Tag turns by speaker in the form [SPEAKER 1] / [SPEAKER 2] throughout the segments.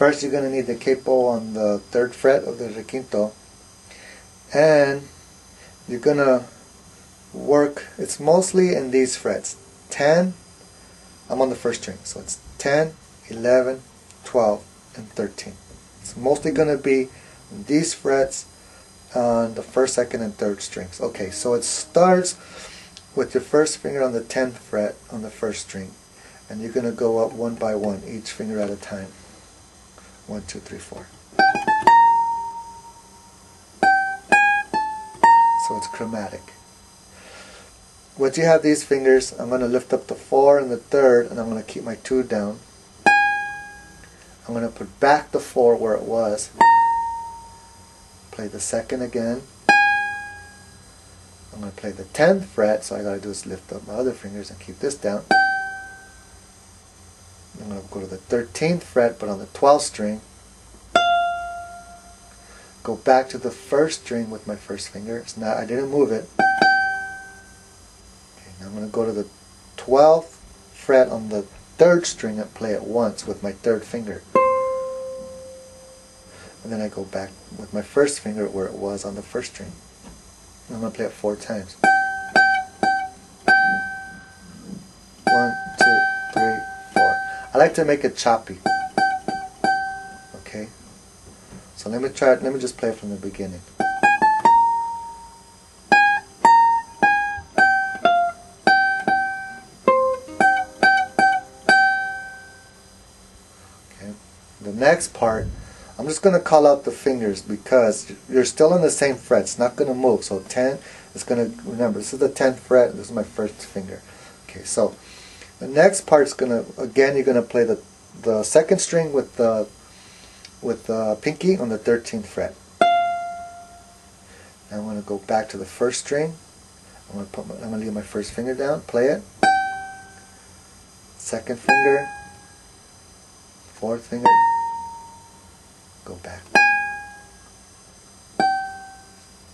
[SPEAKER 1] First, you're going to need the capo on the 3rd fret of the requinto, and you're going to work, it's mostly in these frets. 10, I'm on the 1st string, so it's 10, 11, 12, and 13. It's mostly going to be these frets on the 1st, 2nd, and 3rd strings. Okay, so it starts with your 1st finger on the 10th fret on the 1st string, and you're going to go up one by one, each finger at a time. 1, 2, 3, 4. So it's chromatic. Once you have these fingers, I'm going to lift up the 4 and the 3rd, and I'm going to keep my 2 down. I'm going to put back the 4 where it was. Play the 2nd again. I'm going to play the 10th fret, so all I got to do is lift up my other fingers and keep this down. I'm going to go to the 13th fret, but on the 12th string. Go back to the 1st string with my 1st finger. It's not, I didn't move it. Okay, now I'm going to go to the 12th fret on the 3rd string and play it once with my 3rd finger. And then I go back with my 1st finger where it was on the 1st string. And I'm going to play it 4 times. 1, 2, 3, 4. I like to make it choppy. Okay? So let me try it. Let me just play it from the beginning. Okay. The next part, I'm just going to call out the fingers because you're still on the same fret. It's not going to move. So 10 is going to, remember, this is the 10th fret. This is my 1st finger. Okay, so the next part is going to, again, you're going to play the 2nd string with the pinky on the 13th fret. Now I'm going to go back to the 1st string. I'm going to leave my 1st finger down, play it. 2nd finger, 4th finger. Go back.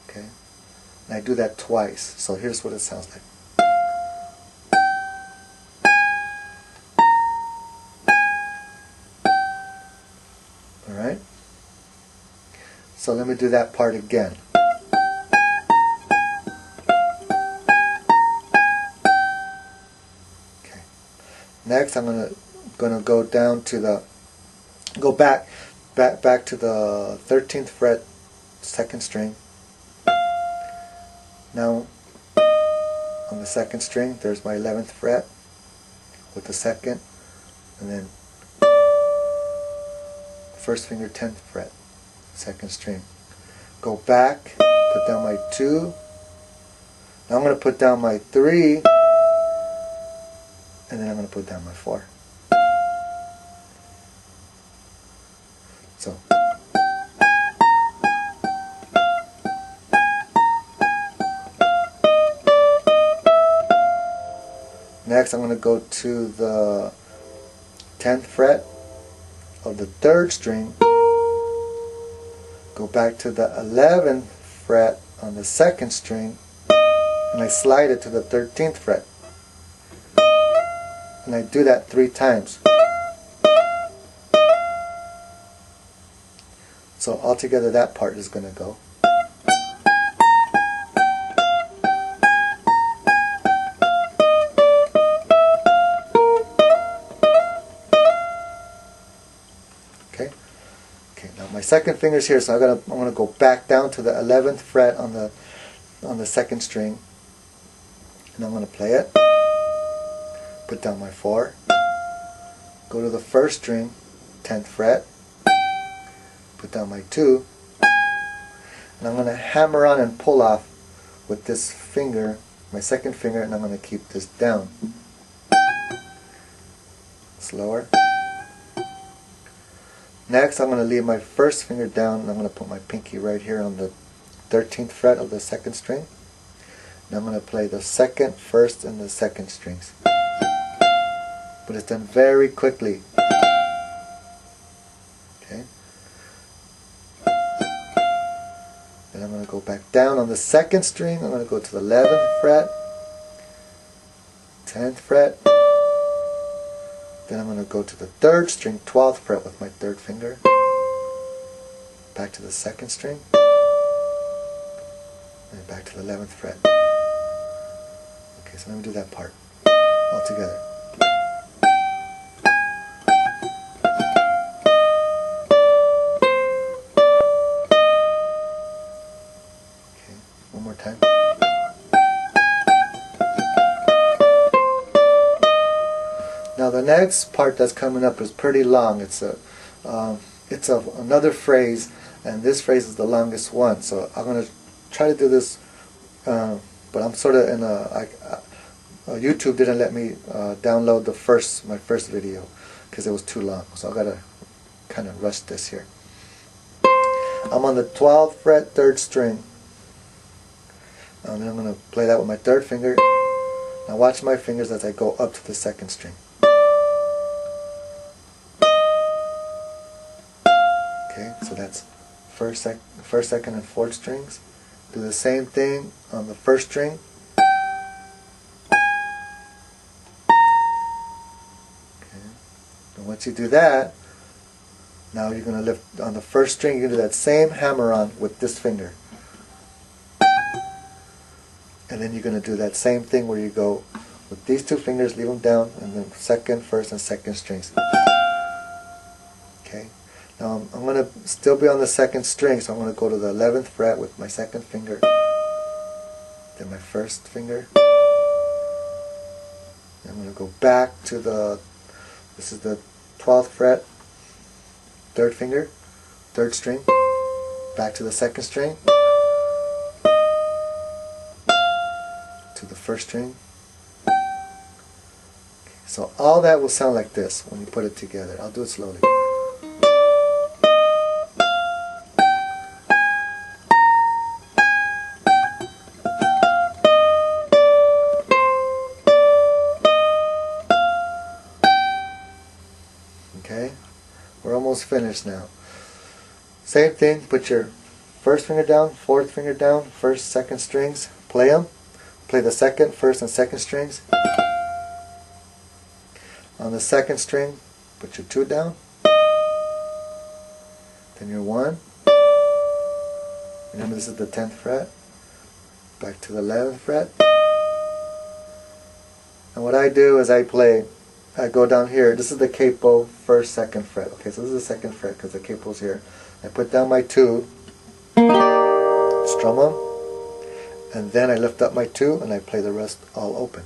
[SPEAKER 1] Okay, and I do that twice. So here's what it sounds like. All right. So let me do that part again. Okay. Next, I'm gonna go down to the back to the 13th fret, 2nd string. Now on the 2nd string there's my 11th fret with the 2nd, and then 1st finger 10th fret, 2nd string. Go back, put down my 2. Now I'm going to put down my 3, and then I'm going to put down my 4. So next I'm going to go to the 10th fret of the 3rd string, go back to the 11th fret on the 2nd string, and I slide it to the 13th fret. And I do that 3 times. So altogether that part is going to go. Okay. Okay. Now my 2nd finger's here, so I'm gonna go back down to the 11th fret on the 2nd string, and I'm gonna play it. Put down my 4. Go to the 1st string, 10th fret. Put down my 2, and I'm going to hammer on and pull off with this finger, my 2nd finger, and I'm going to keep this down. Slower. Next I'm going to leave my 1st finger down, and I'm going to put my pinky right here on the 13th fret of the 2nd string. And I'm going to play the 2nd, 1st, and the 2nd strings. But it's done very quickly. Okay. Then I'm going to go back down on the 2nd string. I'm going to go to the 11th fret, 10th fret, Then I'm going to go to the 3rd string, 12th fret with my 3rd finger. Back to the 2nd string. And back to the 11th fret. Okay, so let me do that part all together. Okay, one more time. Now the next part that's coming up is pretty long. It's another phrase, and this phrase is the longest one. So I'm going to try to do this, but I'm sort of in YouTube didn't let me download my first video because it was too long. So I got to kind of rush this here. I'm on the 12th fret, 3rd string. And then I'm going to play that with my 3rd finger. Now watch my fingers as I go up to the 2nd string. Okay, so that's first, second, and 4th strings. Do the same thing on the 1st string. Okay, and once you do that, now you're going to lift on the 1st string. You're going to do that same hammer-on with this finger. And then you're going to do that same thing where you go with these 2 fingers, leave them down, and then 2nd, 1st, and 2nd strings. Okay. Now I'm going to still be on the 2nd string, so I'm going to go to the 11th fret with my 2nd finger, then my 1st finger. Then I'm going to go back to this is the 12th fret, 3rd finger, 3rd string, back to the 2nd string, to the 1st string. Okay, so all that will sound like this when you put it together. I'll do it slowly. Okay, we're almost finished now. Same thing, put your 1st finger down, 4th finger down, 1st, 2nd strings, play them. Play the 2nd, 1st, and 2nd strings. On the 2nd string, put your 2 down, then your 1. Remember this is the 10th fret. Back to the 11th fret. And what I do is I go down here. This is the capo, 1st, 2nd fret. Okay, so this is the 2nd fret because the capo's here. I put down my 2, strum them, and then I lift up my 2 and I play the rest all open.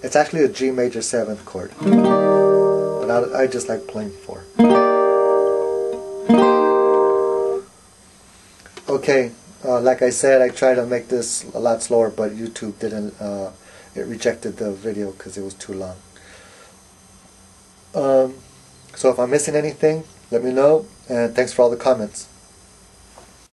[SPEAKER 1] It's actually a G major 7th chord, but I just like playing 4. Okay, like I said, I tried to make this a lot slower, but YouTube didn't. It rejected the video because it was too long. So if I'm missing anything, let me know, and thanks for all the comments.